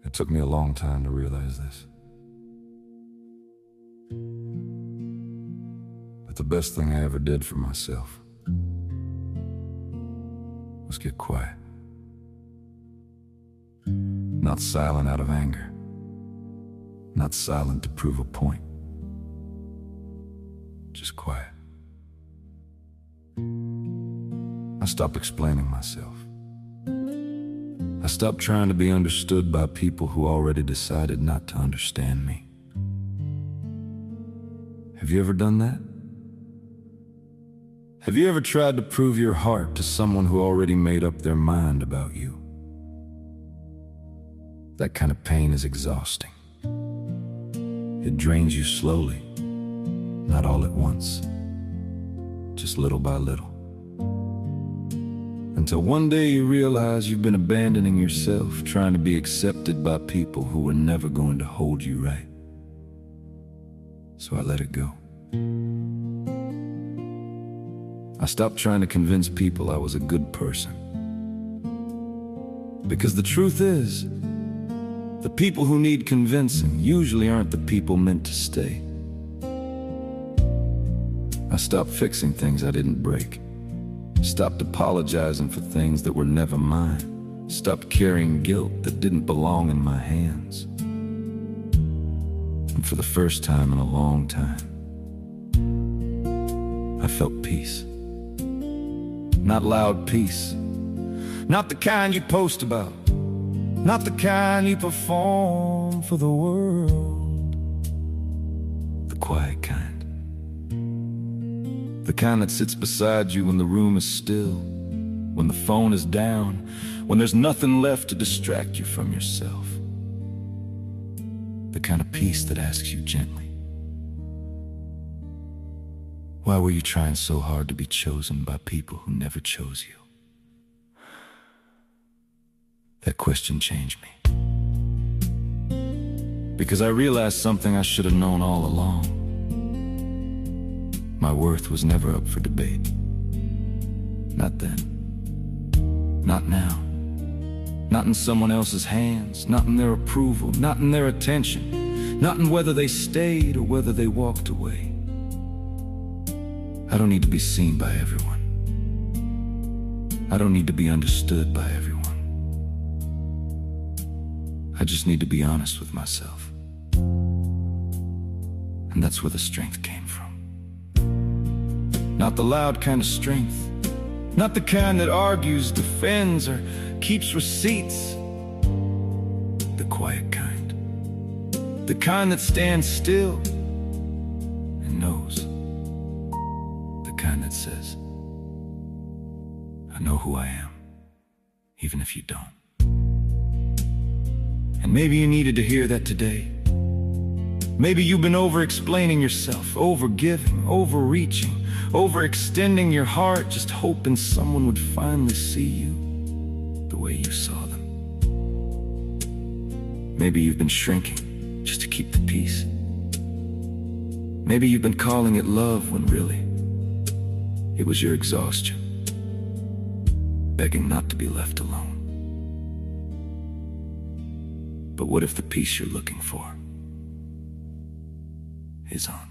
It took me a long time to realize this. But the best thing I ever did for myself was get quiet. Not silent out of anger. Not silent to prove a point. Just quiet. I stopped explaining myself. I stopped trying to be understood by people who already decided not to understand me. Have you ever done that? Have you ever tried to prove your heart to someone who already made up their mind about you? That kind of pain is exhausting. It drains you slowly, not all at once, just little by little. Until one day you realize you've been abandoning yourself, trying to be accepted by people who were never going to hold you right. So I let it go. I stopped trying to convince people I was a good person. Because the truth is, the people who need convincing usually aren't the people meant to stay. I stopped fixing things I didn't break. Stopped apologizing for things that were never mine. Stopped carrying guilt that didn't belong in my hands. And for the first time in a long time, I felt peace. Not loud peace. Not the kind you post about. Not the kind you perform for the world. The quiet kind. The kind that sits beside you when the room is still, when the phone is down, when there's nothing left to distract you from yourself. The kind of peace that asks you gently, why were you trying so hard to be chosen by people who never chose you? That question changed me. Because I realized something I should have known all along. My worth was never up for debate. Not then. Not now. Not in someone else's hands. Not in their approval. Not in their attention. Not in whether they stayed or whether they walked away. I don't need to be seen by everyone. I don't need to be understood by everyone. I just need to be honest with myself. And that's where the strength came from. Not the loud kind of strength. Not the kind that argues, defends, or keeps receipts. The quiet kind. The kind that stands still and knows. The kind that says, I know who I am, even if you don't. And maybe you needed to hear that today. Maybe you've been over-explaining yourself, over-giving, overreaching, overextending your heart, just hoping someone would finally see you the way you saw them. Maybe you've been shrinking just to keep the peace. Maybe you've been calling it love when really it was your exhaustion, begging not to be left alone. But what if the peace you're looking for is on?